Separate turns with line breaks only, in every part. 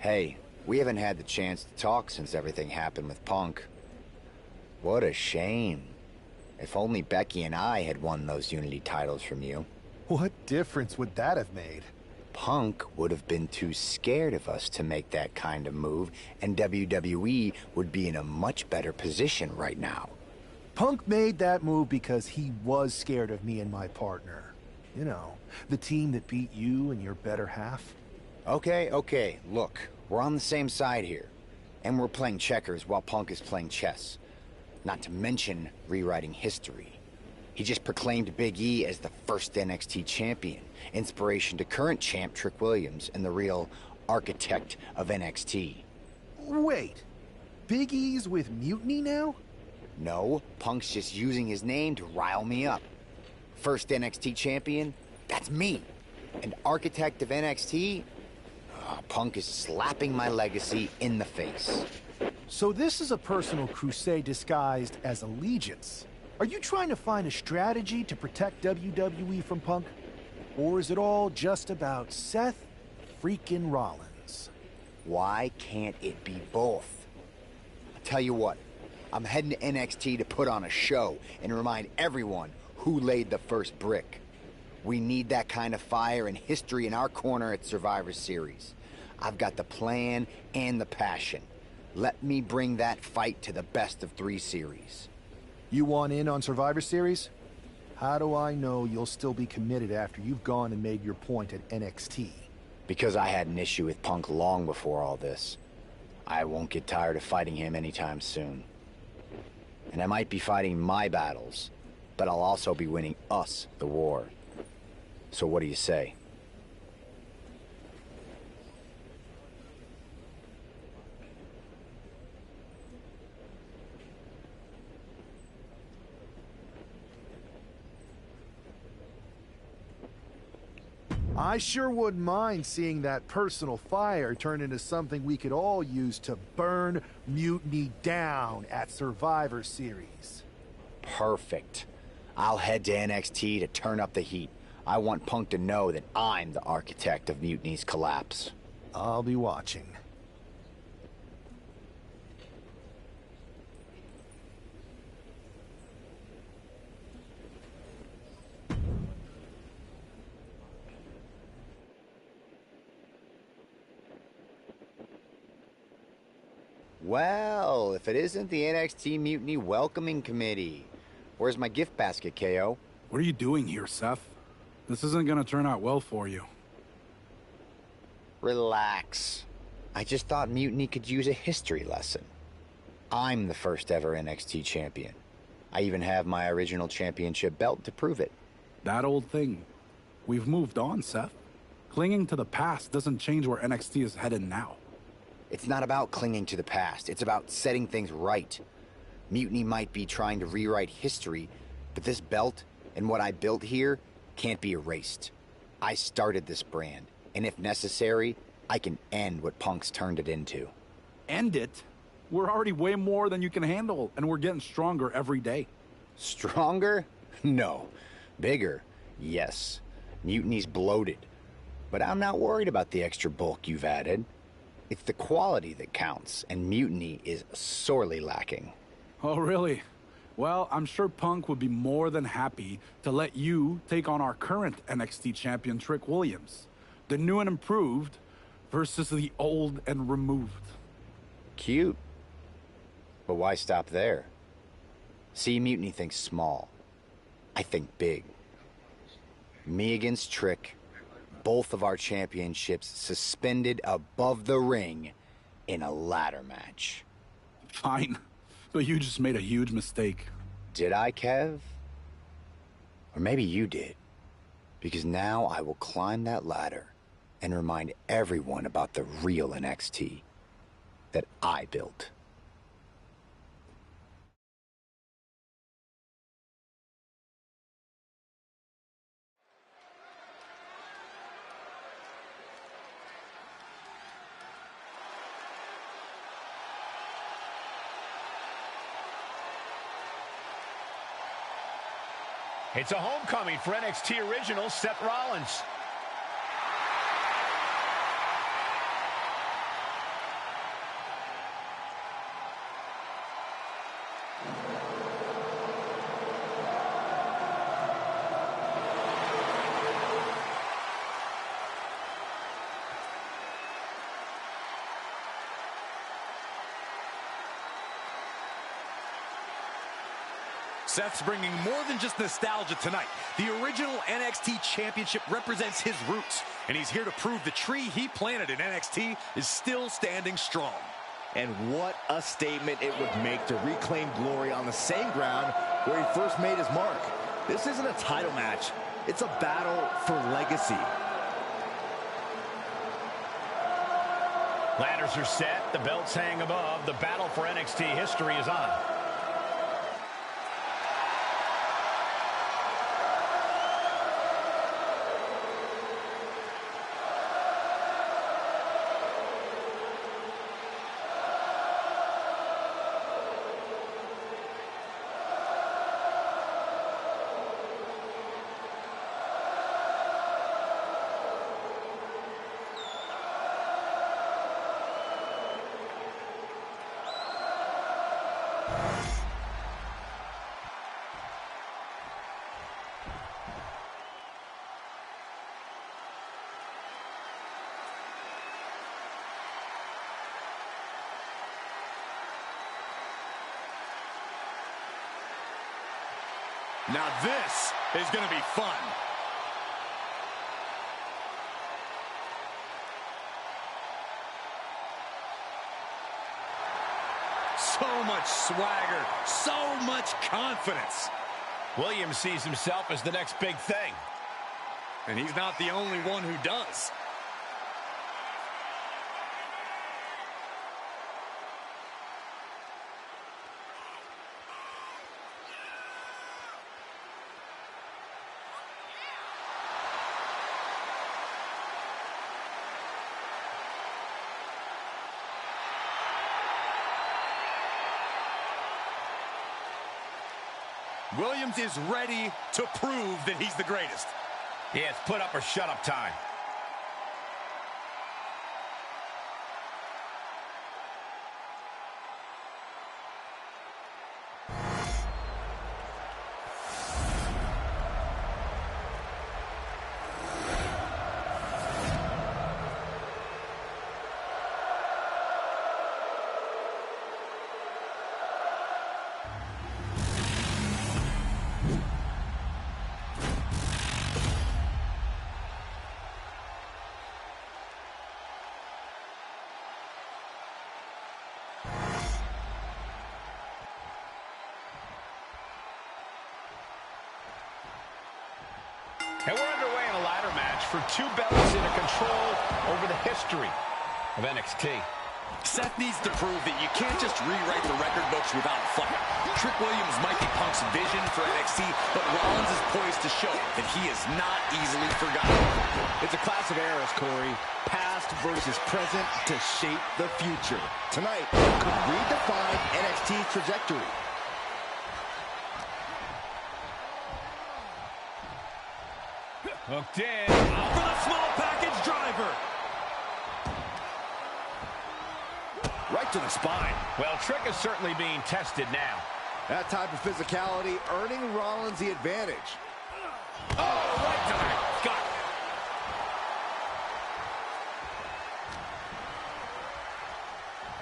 Hey, we haven't had the chance to talk since everything happened with Punk. What a shame. If only Becky and I had won those Unity titles from you.
What difference would that have made?
Punk would have been too scared of us to make that kind of move, and WWE would be in a much better position right now.
Punk made that move because he was scared of me and my partner. You know, the team that beat you and your better half.
Okay, look, we're on the same side here. And we're playing checkers while Punk is playing chess. Not to mention rewriting history. He just proclaimed Big E as the first NXT champion, inspiration to current champ Trick Williams and the real architect of NXT.
Wait, Big E's with Mutiny now?
No, Punk's just using his name to rile me up. First NXT champion? That's me. And architect of NXT? Punk is slapping my legacy in the face.
So this is a personal crusade disguised as allegiance. Are you trying to find a strategy to protect WWE from Punk? Or is it all just about Seth freaking Rollins?
Why can't it be both? I'll tell you what, I'm heading to NXT to put on a show and remind everyone who laid the first brick. We need that kind of fire and history in our corner at Survivor Series. I've got the plan and the passion. Let me bring that fight to the best of 3 series.
You want in on Survivor Series? How do I know you'll still be committed after you've gone and made your point at NXT?
Because I had an issue with Punk long before all this. I won't get tired of fighting him anytime soon. And I might be fighting my battles, but I'll also be winning us the war. So what do you say?
I sure wouldn't mind seeing that personal fire turn into something we could all use to burn Mutiny down at Survivor Series.
Perfect. I'll head to NXT to turn up the heat. I want Punk to know that I'm the architect of Mutiny's collapse.
I'll be watching.
Well, if it isn't the NXT Mutiny Welcoming Committee. Where's my gift basket, KO?
What are you doing here, Seth? This isn't gonna turn out well for you.
Relax. I just thought Mutiny could use a history lesson. I'm the first ever NXT champion. I even have my original championship belt to prove it.
That old thing. We've moved on, Seth. Clinging to the past doesn't change where NXT is headed now.
It's not about clinging to the past. It's about setting things right. Mutiny might be trying to rewrite history, but this belt and what I built here can't be erased. I started this brand, and if necessary, I can end what Punk's turned it into.
End it? We're already way more than you can handle, and we're getting stronger every day.
Stronger? No. Bigger? Yes. Mutiny's bloated. But I'm not worried about the extra bulk you've added. It's the quality that counts, and Mutiny is sorely lacking.
Oh, really? Well, I'm sure Punk would be more than happy to let you take on our current NXT champion, Trick Williams. The new and improved versus the old and removed.
Cute. But why stop there? See, Mutiny thinks small. I think big. Me against Trick, both of our championships suspended above the ring in a ladder match.
Fine, but you just made a huge mistake.
Did I, Kev? Or maybe you did. Because now I will climb that ladder and remind everyone about the real NXT that I built.
It's a homecoming for NXT original Seth Rollins.
Seth's bringing more than just nostalgia tonight. The original NXT Championship represents his roots, and he's here to prove the tree he planted in NXT is still standing strong.
And what a statement it would make to reclaim glory on the same ground where he first made his mark. This isn't a title match. It's a battle for legacy.
Ladders are set. The belts hang above. The battle for NXT history is on.
Now this is going to be fun. So much swagger, so much confidence.
Williams sees himself as the next big thing.
And he's not the only one who does. Williams is ready to prove that he's the greatest.
Yeah, it's put up or shut up time. And we're underway in a ladder match for two belts in a control over the history of NXT.
Seth needs to prove that you can't just rewrite the record books without a fight. Trick Williams might be Punk's vision for NXT, but Rollins is poised to show that he is not easily forgotten.
It's a class of eras, Corey. Past versus present to shape the future. Tonight could redefine NXT's trajectory.
Hooked in.
For the small package driver.
Right to the spine.
Well, Trick is certainly being tested now.
That type of physicality earning Rollins the advantage.
Oh, right to the gut.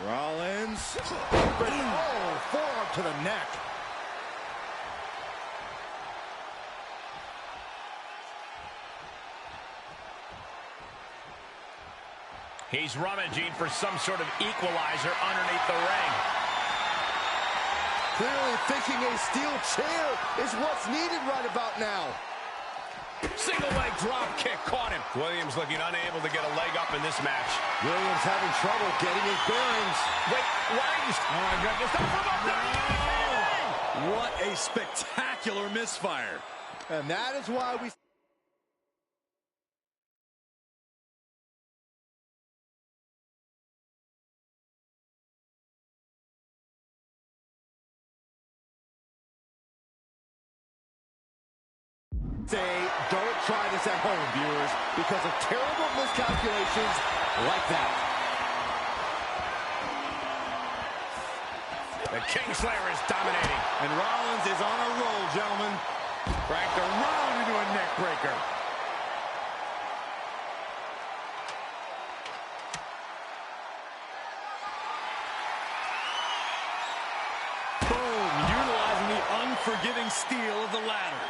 Rollins. Oh, forearm to the neck.
He's rummaging for some sort of equalizer underneath the ring.
Clearly thinking a steel chair is what's needed right about now.
Single leg drop kick caught him. Williams looking unable to get a leg up in this match.
Williams having trouble getting his bearings.
Wait, why are you... Oh, my goodness. Don't move up there.
What a spectacular misfire.
And that is why we... say, don't try this at home, viewers, because of terrible miscalculations like that.
The Kingslayer is dominating.
And Rollins is on a roll, gentlemen.
Cracked around into a neck breaker.
Boom, utilizing the unforgiving steel of the ladder.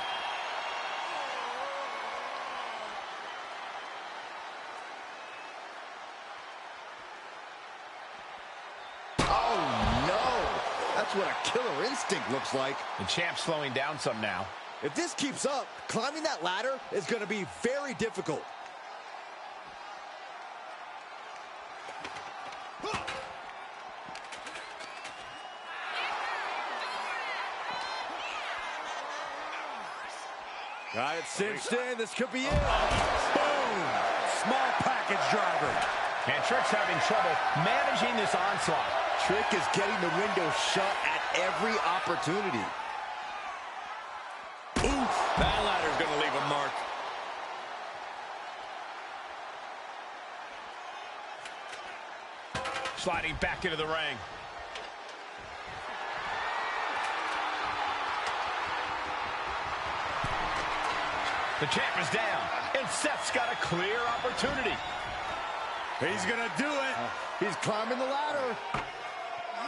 That's what a killer instinct looks like.
The champ's slowing down some now.
If this keeps up, climbing that ladder is going to be very difficult. Got it cinched in. This could be it.
Boom! Small package driver.
And Trick's having trouble managing this onslaught.
Trick is getting the window shut at every opportunity.
Oof! That ladder's going to leave a mark.
Sliding back into the ring. The champ is down, and Seth's got a clear opportunity.
He's going to do it.
He's climbing the ladder.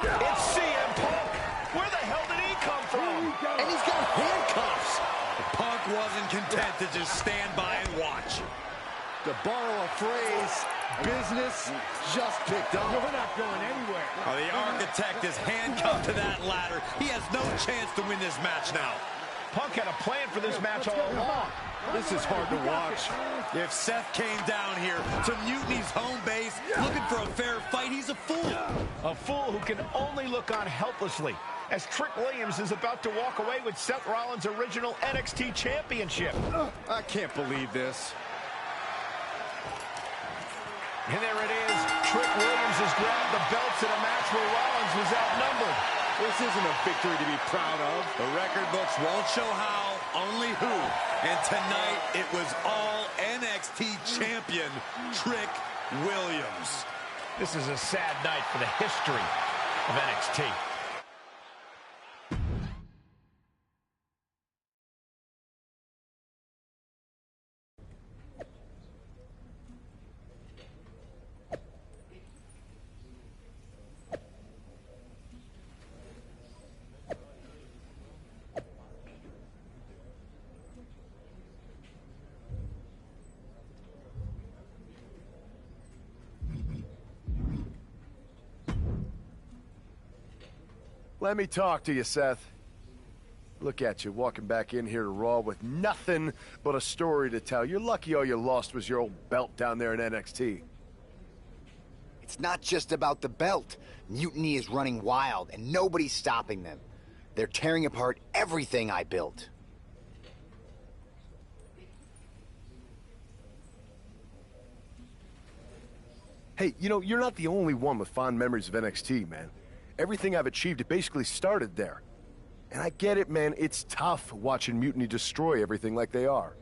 It's CM Punk. Where the hell did he come from?
And he's got handcuffs.
Punk wasn't content to just stand by and watch.
To borrow a phrase, business just picked up.
We're not going anywhere.
Oh, the architect is handcuffed to that ladder. He has no chance to win this match now.
Punk had a plan for this match all along.
This is hard to watch.
If Seth came down here to Mutiny's home base looking for a fair fight, he's a fool.
A fool who can only look on helplessly as Trick Williams is about to walk away with Seth Rollins' original NXT Championship.
I can't believe this.
And there it is. Trick Williams has grabbed the belts in a match where Rollins was outnumbered.
This isn't a victory to be proud of.
The record books won't show how, only who. And tonight, it was all NXT champion Trick Williams.
This is a sad night for the history of NXT.
Let me talk to you, Seth. Look at you, walking back in here to Raw with nothing but a story to tell. You're lucky all you lost was your old belt down there in NXT.
It's not just about the belt. Mutiny is running wild, and nobody's stopping them. They're tearing apart everything I built.
Hey, you know, you're not the only one with fond memories of NXT, man. Everything I've achieved, it basically started there. And I get it, man. It's tough watching Mutiny destroy everything like they are.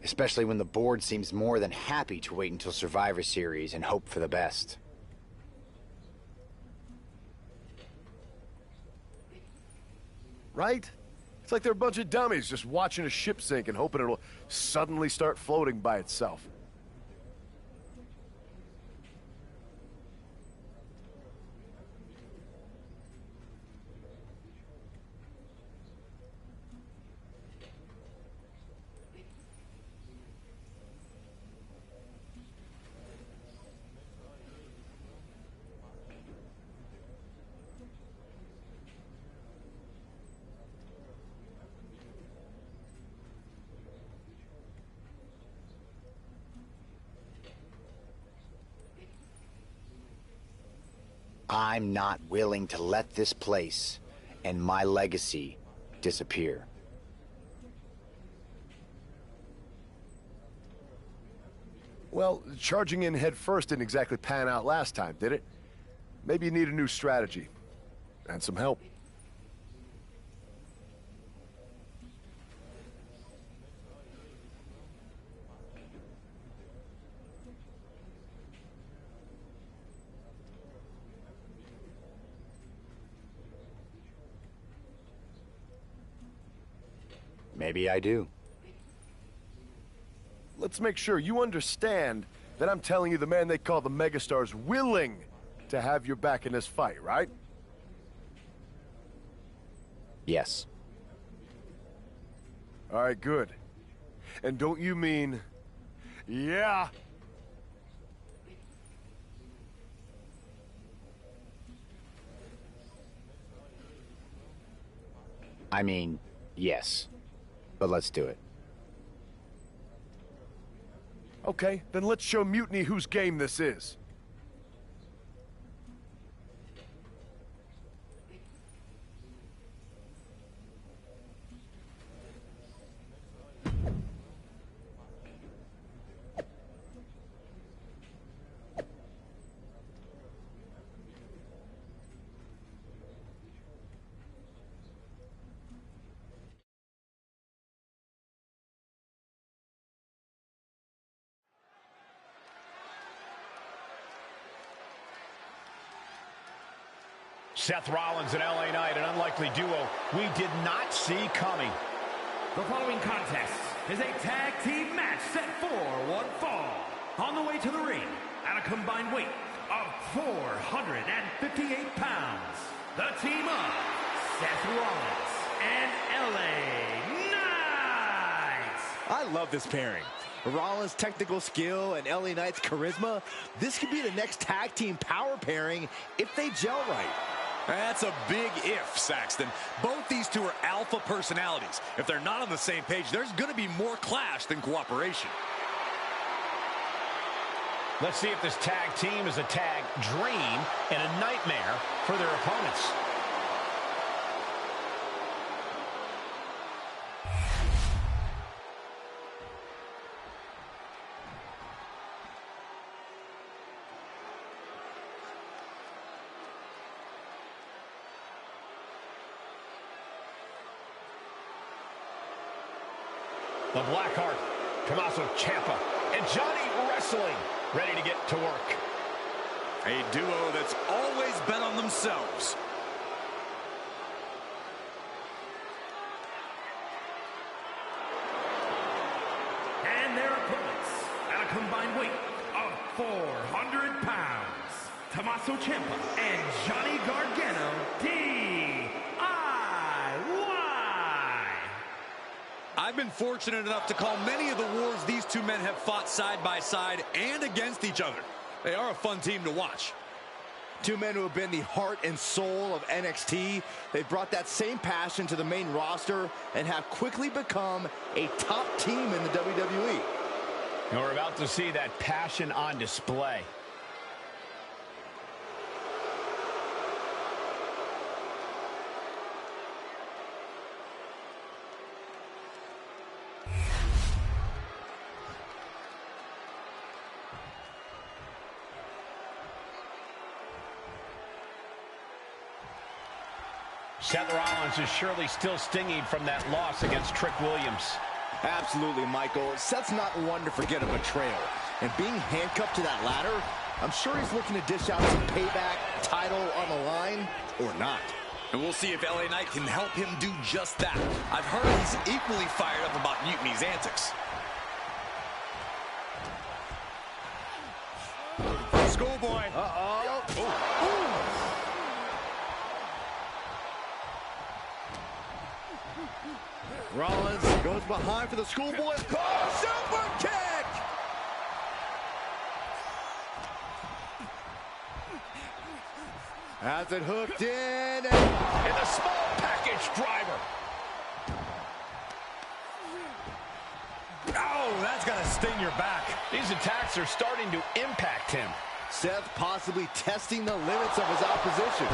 Especially when the board seems more than happy to wait until Survivor Series and hope for the best.
Right? It's like they're a bunch of dummies just watching a ship sink and hoping it'll suddenly start floating by itself.
I'm not willing to let this place and my legacy disappear.
Well, charging in head first didn't exactly pan out last time, did it? Maybe you need a new strategy. And some help.
Maybe I do.
Let's make sure you understand that I'm telling you the man they call the megastar's willing to have your back in this fight, right?
Yes.
All right, good. And don't you mean, yeah?
I mean, yes. But let's do it.
Okay, then let's show Mutiny whose game this is.
Seth Rollins and LA Knight, an unlikely duo we did not see coming.
The following contest is a tag team match set for one fall. On the way to the ring, at a combined weight of 458 pounds, the team of Seth Rollins and LA Knight.
I love this pairing. Rollins' technical skill and LA Knight's charisma. This could be the next tag team power pairing if they gel right.
That's a big if, Saxton. Both these two are alpha personalities. If they're not on the same page, there's going to be more clash than cooperation.
Let's see if this tag team is a tag dream and a nightmare for their opponents. The Blackheart, Tommaso Ciampa, and Johnny Wrestling ready to get to work.
A duo that's always bet on themselves.
And their opponents, at a combined weight of 400 pounds, Tommaso Ciampa and Johnny Gargano, DIY.
I've been fortunate enough to call many of the wars these two men have fought side by side and against each other. They are a fun team to watch.
Two men who have been the heart and soul of NXT. They've brought that same passion to the main roster and have quickly become a top team in the WWE.
And we're about to see that passion on display. Seth Rollins is surely still stinging from that loss against Trick Williams.
Absolutely, Michael. Seth's not one to forget a betrayal. And being handcuffed to that ladder, I'm sure he's looking to dish out some payback, title on the line, or not.
And we'll see if LA Knight can help him do just that. I've heard he's equally fired up about Mutiny's antics.
Schoolboy.
Rollins goes behind for the schoolboy. Oh, super kick! Has it hooked in.
And the small package driver.
Oh, that's got to sting your back.
These attacks are starting to impact him.
Seth possibly testing the limits of his opposition.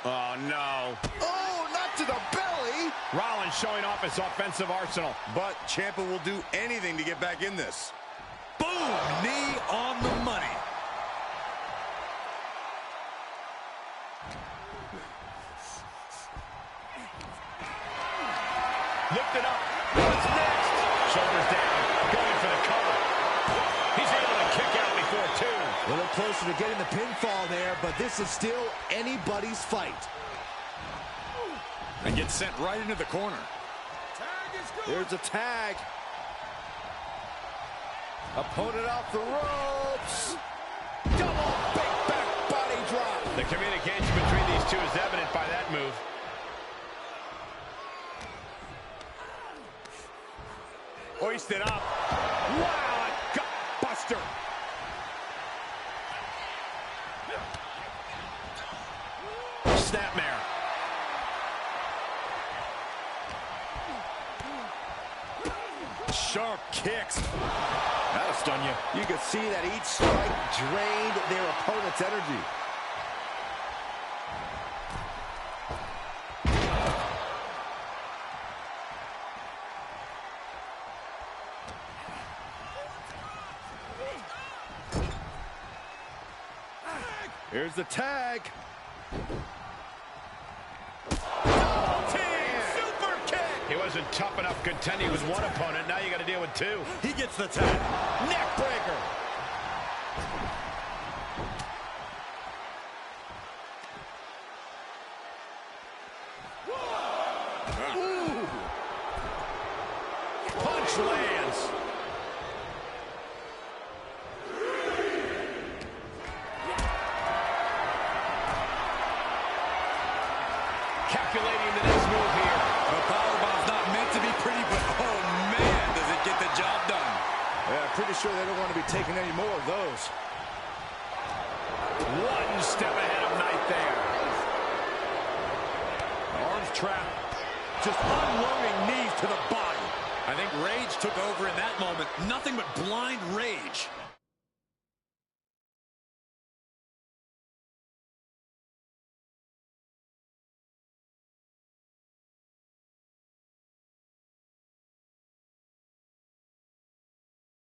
Oh, no.
Oh, not to the belly.
Rollins showing off his offensive arsenal.
But Ciampa will do anything to get back in this. Boom! Knee on the money.
Lifted up. What's next? Shoulders down. Going for the cover. He's able to kick out before two.
A little closer to getting the pinfall there, but this is still anybody's fight.
And gets sent right into the corner.
There's a tag. Opponent off the ropes. Double big back body drop.
The communication between these two is evident by that move. Hoisted up. Wow, a gut buster. Snapmare.
Sharp kicks.
That'll stun you.
You can see that each strike drained their opponent's energy. Here's the tag.
Super kick. He wasn't tough enough contending with one opponent. Now you got to deal with two.
He gets the tag.
Neck breaker. Punch lands. Calculating the next move here.
The powerbomb's not meant to be pretty, but oh man, does it get the job done.
Yeah, pretty sure they don't want to be taking any more of those.
One step ahead of Knight there.
Arms trapped. Just unloading knees to the body. I think rage took over in that moment. Nothing but blind rage.